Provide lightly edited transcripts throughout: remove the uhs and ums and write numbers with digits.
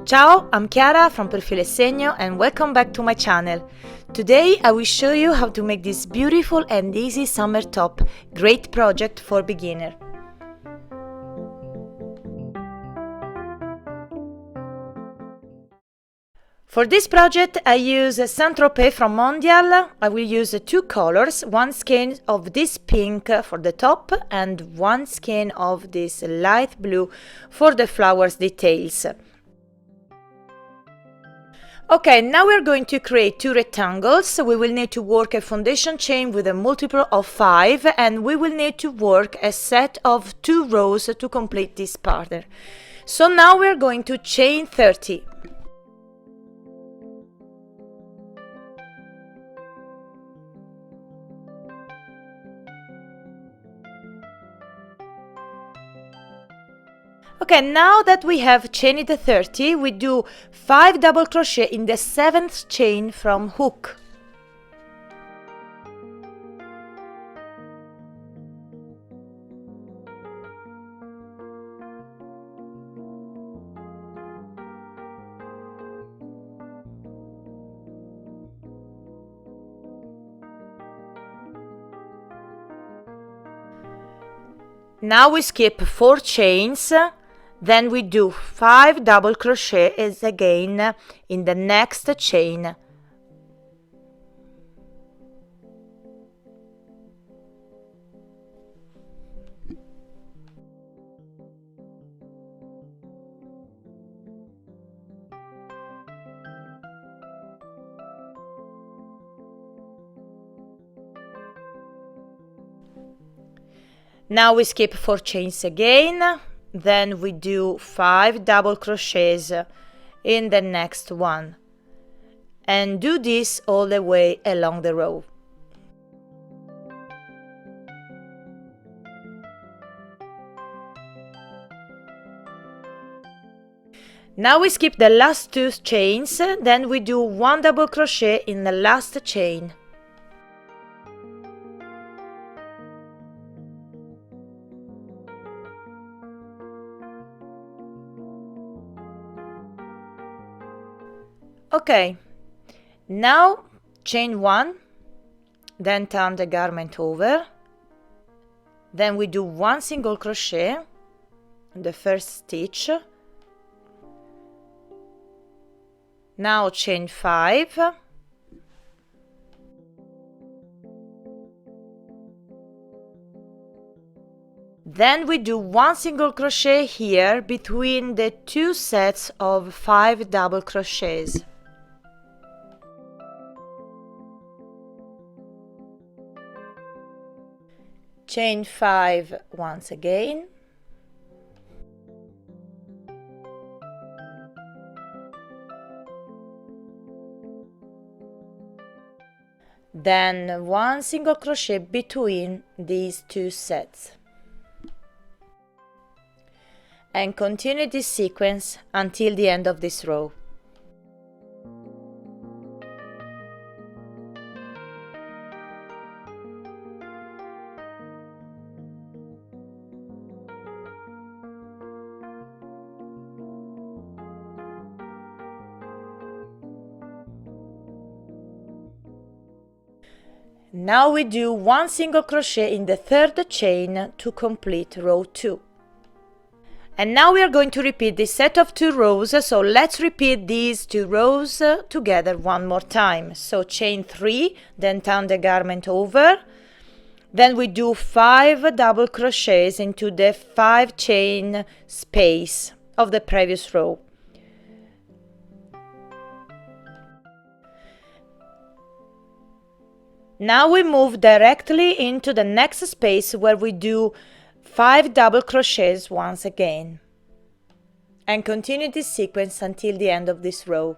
Ciao, I'm Chiara from Filo e Segno and welcome back to my channel. Today I will show you how to make this beautiful and easy summer top, great project for beginner. For this project I use a Saint-Tropez from Mondial. I will use two colors, one skein of this pink for the top and one skein of this light blue for the flowers details. Okay, now we're going to create two rectangles. We will need to work a foundation chain with a multiple of 5 and we will need to work a set of 2 rows to complete this pattern. So now we're going to chain 30. Okay, now that we have chained the 30, we do 5 double crochet in the 7th chain from hook. Now we skip 4 chains. Then we do 5 double crochets again in the next chain. Now we skip 4 chains again. Then we do 5 double crochets in the next one and do this all the way along the row. Now we skip the last 2 chains, then we do 1 double crochet in the last chain. Okay, now chain 1, then turn the garment over, then we do 1 single crochet in the first stitch. Now chain 5, then we do 1 single crochet here between the 2 sets of 5 double crochets. Chain 5 once again, then 1 single crochet between these 2 sets, and continue this sequence until the end of this row. Now we do 1 single crochet in the 3rd chain to complete row 2. And now we are going to repeat this set of 2 rows, so let's repeat these 2 rows together one more time. So chain 3, then turn the garment over, then we do 5 double crochets into the 5 chain space of the previous row. Now we move directly into the next space where we do 5 double crochets once again and continue this sequence until the end of this row.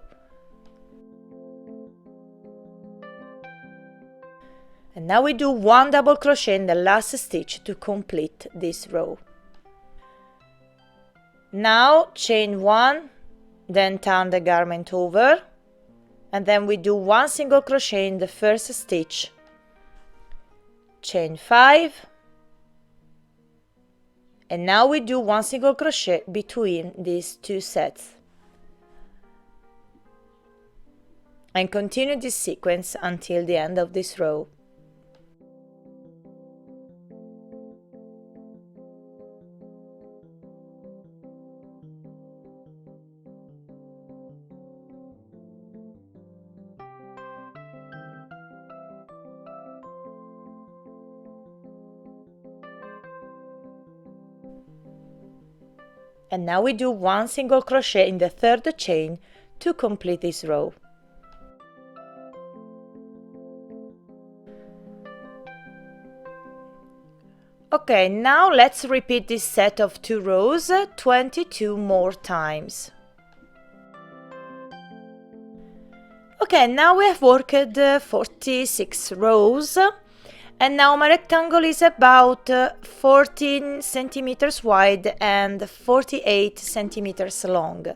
And now we do 1 double crochet in the last stitch to complete this row. Now chain 1, then turn the garment over, and then we do 1 single crochet in the first stitch, chain 5, and now we do 1 single crochet between these 2 sets. and continue this sequence until the end of this row. And now we do one single crochet in the third chain to complete this row. Okay, now let's repeat this set of 2 rows 22 more times. Okay, now we have worked 46 rows, and now my rectangle is about 14 centimeters wide and 48 centimeters long.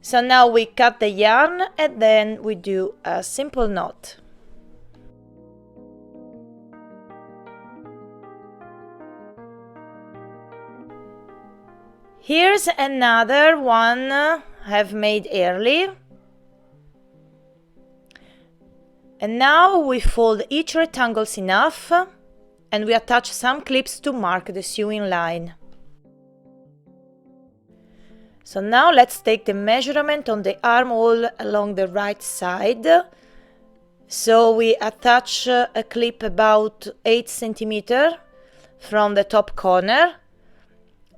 So now we cut the yarn and then we do a simple knot. Here's another one I've made early. And now we fold each rectangle enough and we attach some clips to mark the sewing line. So now let's take the measurement on the armhole along the right side. So we attach a clip about 8 centimeters from the top corner,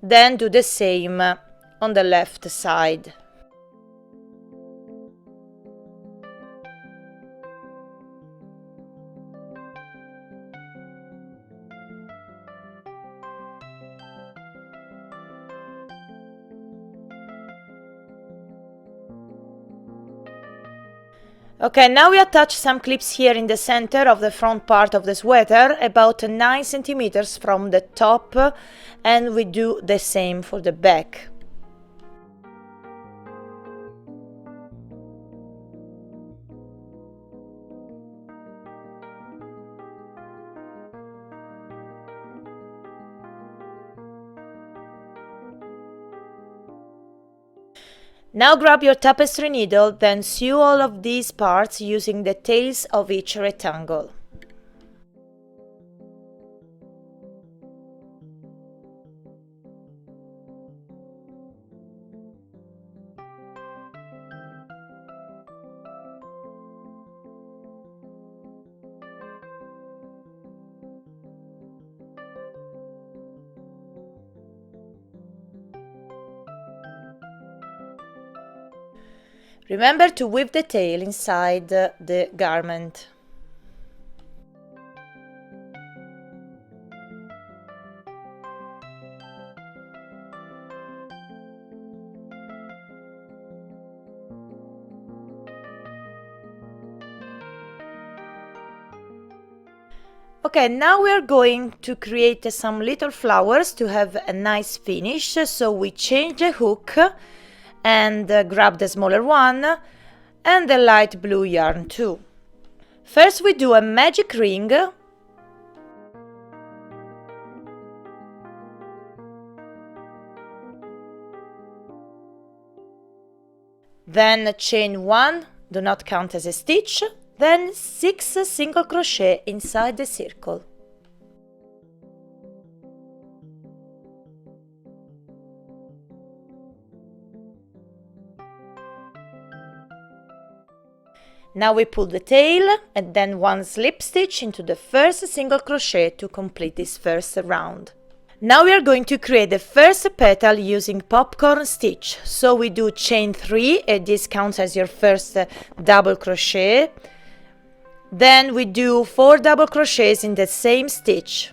then do the same on the left side. Okay, now we attach some clips here in the center of the front part of the sweater, about 9 centimeters from the top, and we do the same for the back. Now grab your tapestry needle, then sew all of these parts using the tails of each rectangle. Remember to weave the tail inside the garment. Okay, now we are going to create some little flowers to have a nice finish, so we change the hook and grab the smaller one and the light blue yarn too. First we do a magic ring, then chain 1, do not count as a stitch, then 6 single crochet inside the circle. Now we pull the tail and then 1 slip stitch into the first single crochet to complete this first round. Now we are going to create the first petal using popcorn stitch. So we do chain 3, and this counts as your first double crochet. Then we do 4 double crochets in the same stitch.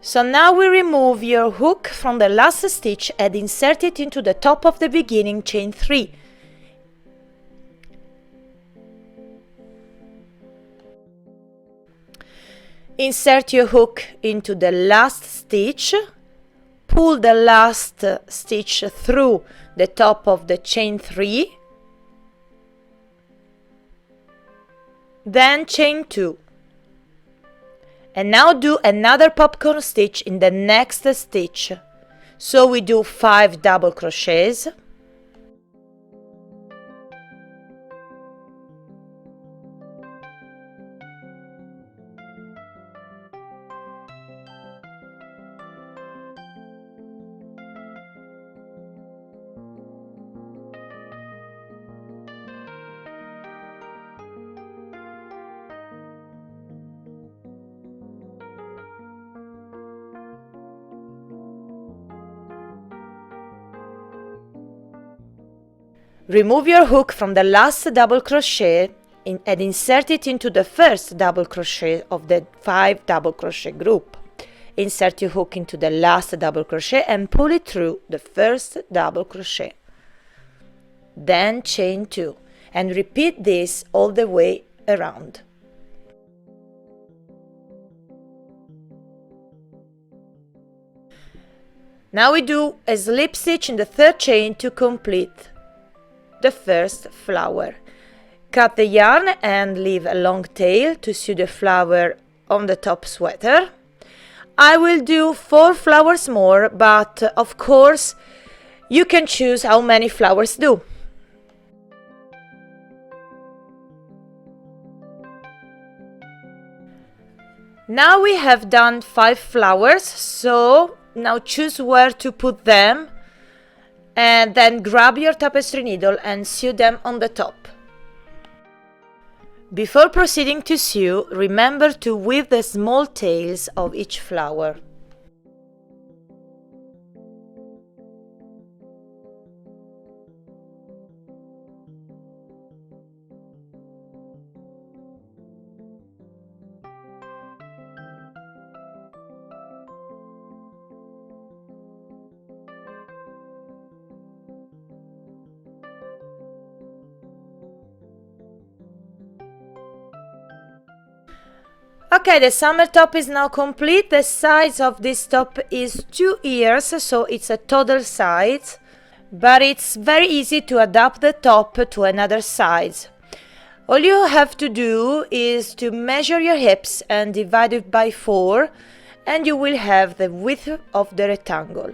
So now we remove your hook from the last stitch and insert it into the top of the beginning chain 3. Insert your hook into the last stitch, pull the last stitch through the top of the chain 3, then chain 2, and now do another popcorn stitch in the next stitch. So we do 5 double crochets, remove your hook from the last double crochet and insert it into the first double crochet of the 5 double crochet group. Insert your hook into the last double crochet and pull it through the first double crochet. Then chain 2 and repeat this all the way around. Now we do a slip stitch in the third chain to complete the first flower. Cut the yarn and leave a long tail to sew the flower on the top sweater. I will do 4 flowers more, but of course you can choose how many flowers do. Now we have done 5 flowers, so now choose where to put them and then grab your tapestry needle and sew them on the top. Before proceeding to sew, remember to weave the small tails of each flower. Okay, the summer top is now complete. The size of this top is 2 ears, so it's a toddler size, but it's very easy to adapt the top to another size. All you have to do is to measure your hips and divide it by 4, and you will have the width of the rectangle.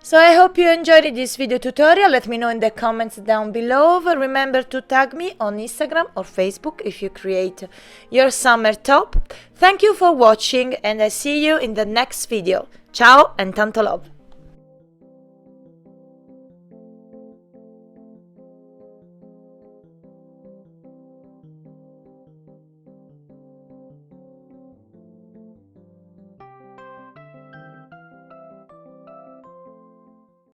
So I hope you enjoyed this video tutorial. Let me know in the comments down below. Remember to tag me on Instagram or Facebook if you create your summer top. Thank you for watching and I see you in the next video. Ciao and tanto love!